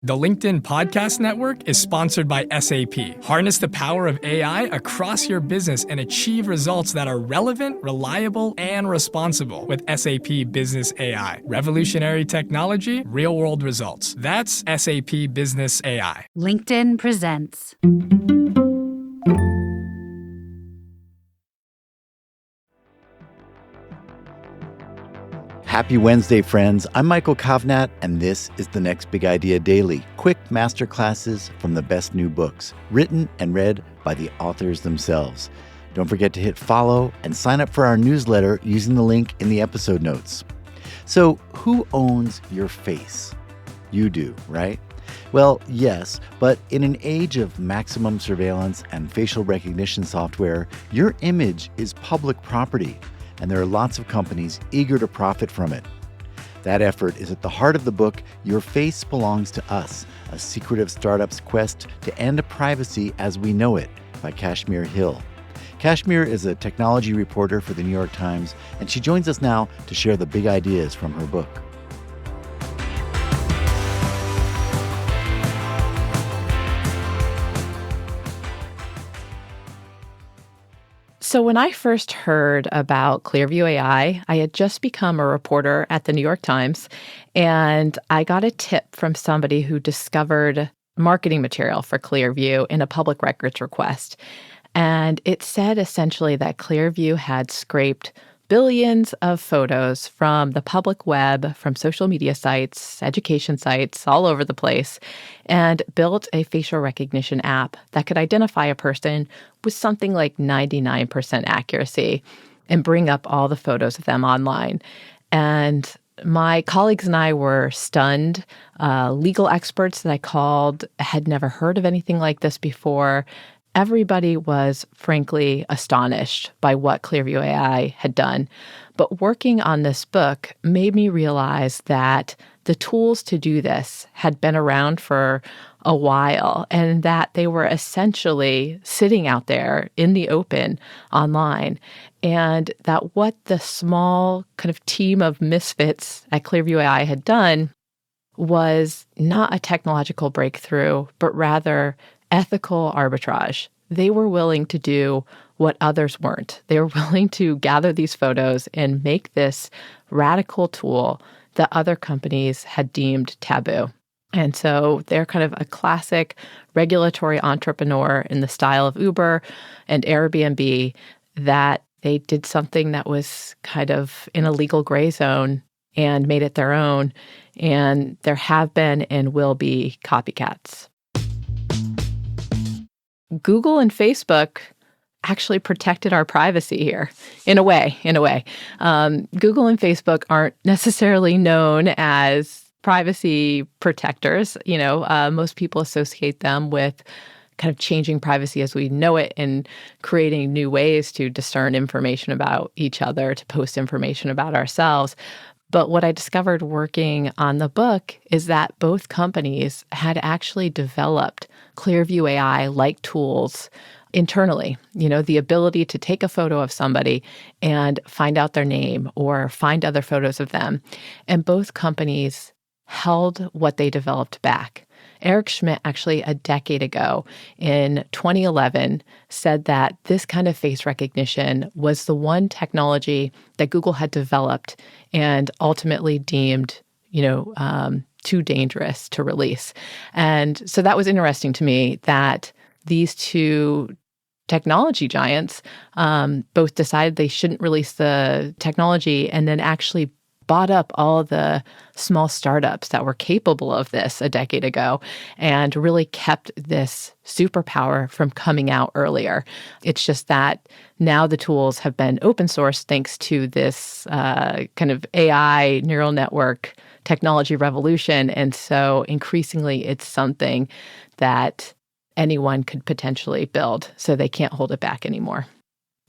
The LinkedIn Podcast Network is sponsored by SAP. Harness the power of AI across your business and achieve results that are relevant, reliable, and responsible with SAP Business AI. Revolutionary technology, real-world results. That's SAP Business AI. LinkedIn presents. Happy Wednesday, friends. I'm Michael Kovnat, and this is the Next Big Idea Daily. Quick masterclasses from the best new books, written and read by the authors themselves. Don't forget to hit follow and sign up for our newsletter using the link in the episode notes. So, who owns your face? You do, right? Well, yes, but in an age of maximum surveillance and facial recognition software, your image is public property. And there are lots of companies eager to profit from it. That effort is at the heart of the book, Your Face Belongs to Us, a secretive startup's quest to end privacy as we know it, by Kashmir Hill. Kashmir is a technology reporter for the New York Times, and she joins us now to share the big ideas from her book. So when I first heard about Clearview AI, I had just become a reporter at the New York Times, and I got a tip from somebody who discovered marketing material for Clearview in a public records request. And it said essentially that Clearview had scraped billions of photos from the public web, from social media sites, education sites, all over the place, and built a facial recognition app that could identify a person with something like 99% accuracy and bring up all the photos of them online. And my colleagues and I were stunned. Legal experts that I called had never heard of anything like this before. Everybody was, frankly, astonished by what Clearview AI had done. But working on this book made me realize that the tools to do this had been around for a while and that they were essentially sitting out there in the open online. And that what the small kind of team of misfits at Clearview AI had done was not a technological breakthrough, but rather ethical arbitrage. They were willing to do what others weren't. They were willing to gather these photos and make this radical tool that other companies had deemed taboo. And so they're kind of a classic regulatory entrepreneur in the style of Uber and Airbnb, that they did something that was kind of in a legal gray zone and made it their own. And there have been and will be copycats. Google and Facebook actually protected our privacy here, in a way. Google and Facebook aren't necessarily known as privacy protectors. Most people associate them with kind of changing privacy as we know it and creating new ways to discern information about each other, to post information about ourselves. But what I discovered working on the book is that both companies had actually developed Clearview AI-like tools internally. The ability to take a photo of somebody and find out their name or find other photos of them. And both companies held what they developed back. Eric Schmidt actually a decade ago in 2011 said that this kind of face recognition was the one technology that Google had developed and ultimately deemed, too dangerous to release. And so that was interesting to me that these two technology giants both decided they shouldn't release the technology and then actually bought up all the small startups that were capable of this a decade ago and really kept this superpower from coming out earlier. It's just that now the tools have been open source thanks to this kind of AI neural network technology revolution. And so increasingly it's something that anyone could potentially build, so they can't hold it back anymore.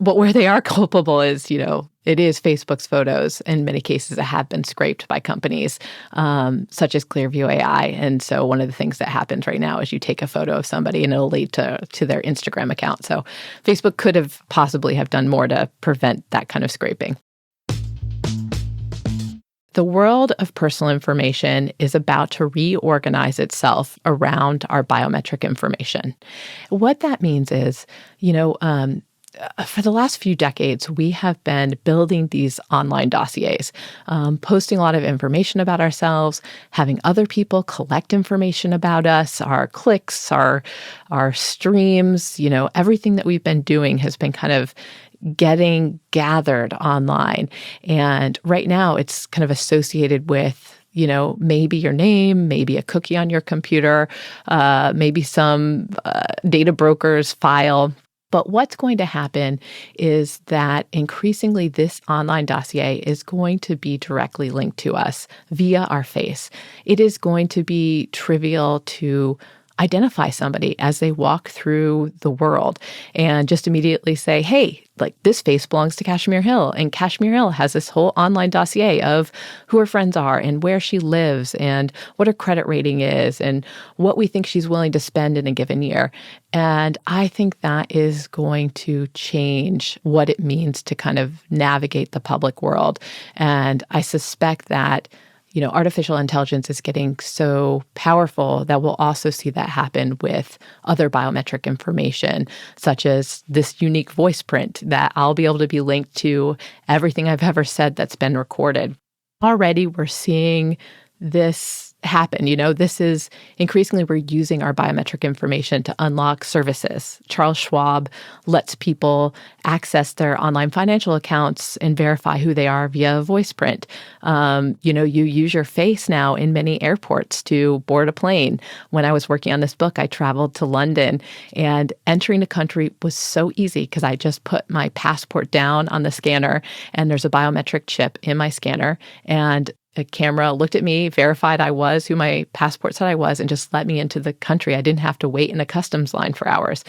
But where they are culpable is, it is Facebook's photos. In many cases, that have been scraped by companies such as Clearview AI. And so one of the things that happens right now is you take a photo of somebody and it'll lead to their Instagram account. So Facebook could have possibly have done more to prevent that kind of scraping. The world of personal information is about to reorganize itself around our biometric information. What that means is, for the last few decades, we have been building these online dossiers, posting a lot of information about ourselves, having other people collect information about us, our clicks, our streams, everything that we've been doing has been kind of getting gathered online. And right now it's kind of associated with maybe your name, maybe a cookie on your computer, maybe some data broker's file. But what's going to happen is that increasingly this online dossier is going to be directly linked to us via our face. It is going to be trivial to identify somebody as they walk through the world and just immediately say, hey, like this face belongs to Kashmir Hill. And Kashmir Hill has this whole online dossier of who her friends are and where she lives and what her credit rating is and what we think she's willing to spend in a given year. And I think that is going to change what it means to kind of navigate the public world. And I suspect that artificial intelligence is getting so powerful that we'll also see that happen with other biometric information, such as this unique voice print that I'll be able to be linked to everything I've ever said that's been recorded. Already, we're seeing this happen. This is increasingly we're using our biometric information to unlock services. Charles Schwab lets people access their online financial accounts and verify who they are via voice print. You use your face now in many airports to board a plane. When I was working on this book, I traveled to London, and entering the country was so easy because I just put my passport down on the scanner, and there's a biometric chip in my scanner, and a camera looked at me, verified I was who my passport said I was, and just let me into the country. I didn't have to wait in a customs line for hours.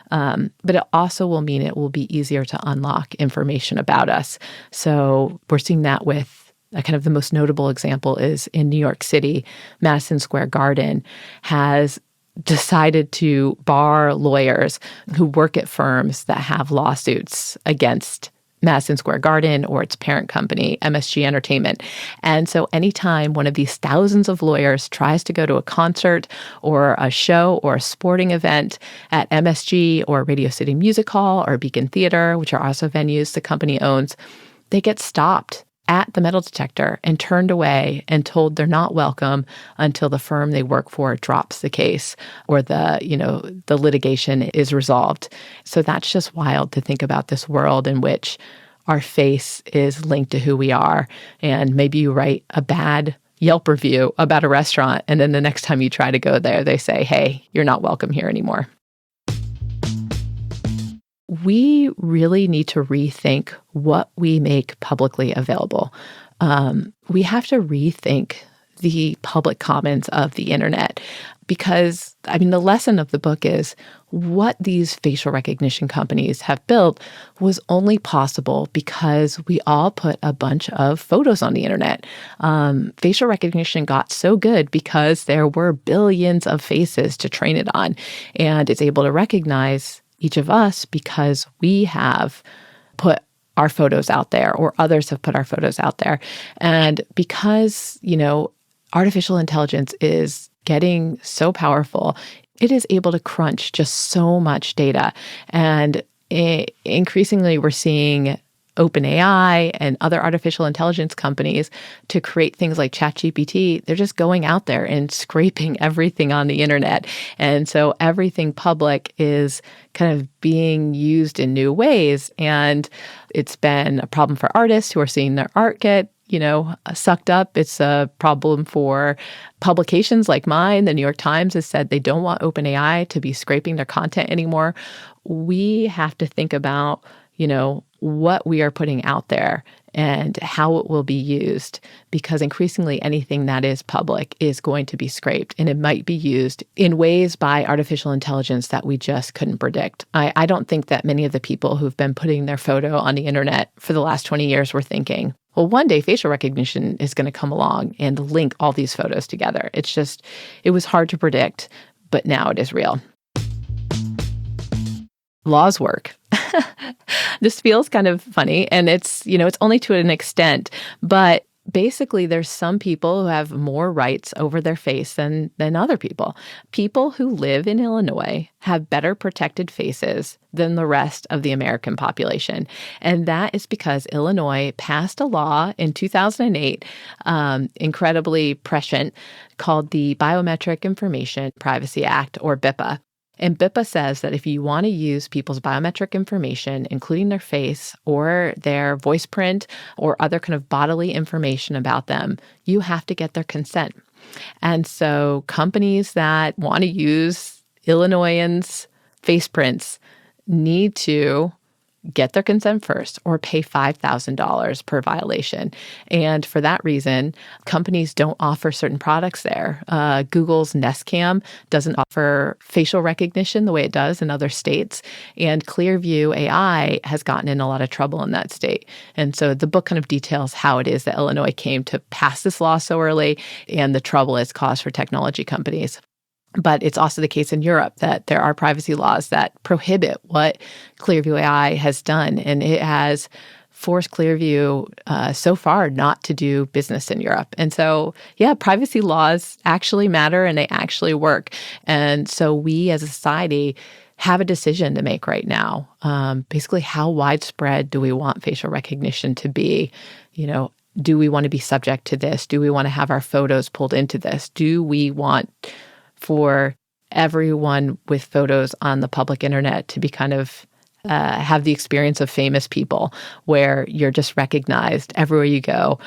But it also will mean it will be easier to unlock information about us. So we're seeing that with kind of the most notable example is in New York City, Madison Square Garden has decided to bar lawyers who work at firms that have lawsuits against Madison Square Garden or its parent company, MSG Entertainment. And so anytime one of these thousands of lawyers tries to go to a concert or a show or a sporting event at MSG or Radio City Music Hall or Beacon Theater, which are also venues the company owns, they get stopped at the metal detector and turned away and told they're not welcome until the firm they work for drops the case or the litigation is resolved. So that's just wild to think about this world in which our face is linked to who we are. And maybe you write a bad Yelp review about a restaurant, and then the next time you try to go there, they say, hey, you're not welcome here anymore. We really need to rethink what we make publicly available. We have to rethink the public commons of the internet because, the lesson of the book is what these facial recognition companies have built was only possible because we all put a bunch of photos on the internet. Facial recognition got so good because there were billions of faces to train it on, and it's able to recognize each of us because we have put our photos out there or others have put our photos out there. And because, artificial intelligence is getting so powerful, it is able to crunch just so much data. And increasingly, we're seeing OpenAI and other artificial intelligence companies to create things like ChatGPT. They're just going out there and scraping everything on the internet. And so everything public is kind of being used in new ways. And it's been a problem for artists who are seeing their art get sucked up. It's a problem for publications like mine. The New York Times has said they don't want OpenAI to be scraping their content anymore. We have to think about, what we are putting out there and how it will be used, because increasingly anything that is public is going to be scraped, and it might be used in ways by artificial intelligence that we just couldn't predict. I don't think that many of the people who've been putting their photo on the internet for the last 20 years were thinking, well, one day facial recognition is going to come along and link all these photos together. It was hard to predict, but now it is real. Laws work. This feels kind of funny, and it's only to an extent, but basically, there's some people who have more rights over their face than other people. People who live in Illinois have better protected faces than the rest of the American population. And that is because Illinois passed a law in 2008, incredibly prescient, called the Biometric Information Privacy Act, or BIPA. And BIPA says that if you want to use people's biometric information, including their face or their voice print or other kind of bodily information about them, you have to get their consent. And so companies that want to use Illinoisans' face prints need to get their consent first or pay $5,000 per violation. And for that reason, companies don't offer certain products there. Google's Nest Cam doesn't offer facial recognition the way it does in other states. And Clearview AI has gotten in a lot of trouble in that state. And so the book kind of details how it is that Illinois came to pass this law so early and the trouble it's caused for technology companies. But it's also the case in Europe that there are privacy laws that prohibit what Clearview AI has done. And it has forced Clearview so far not to do business in Europe. And so, yeah, privacy laws actually matter and they actually work. And so we as a society have a decision to make right now. Basically, how widespread do we want facial recognition to be? Do we want to be subject to this? Do we want to have our photos pulled into this? Do we want for everyone with photos on the public internet to be kind of have the experience of famous people where you're just recognized everywhere you go,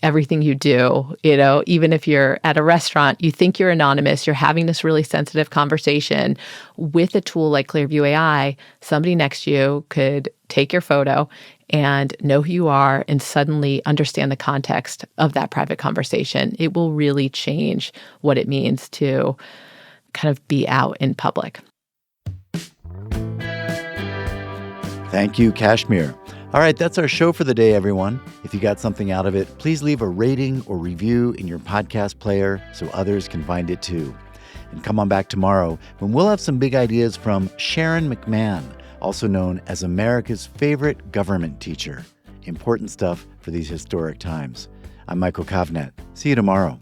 everything you do, even if you're at a restaurant, you think you're anonymous, you're having this really sensitive conversation with a tool like Clearview AI, somebody next to you could take your photo and know who you are and suddenly understand the context of that private conversation. It will really change what it means to kind of be out in public. Thank you, Kashmir. All right, that's our show for the day, everyone. If you got something out of it, please leave a rating or review in your podcast player so others can find it too. And come on back tomorrow when we'll have some big ideas from Sharon McMahon, also known as America's favorite government teacher. Important stuff for these historic times. I'm Michael Kovnat. See you tomorrow.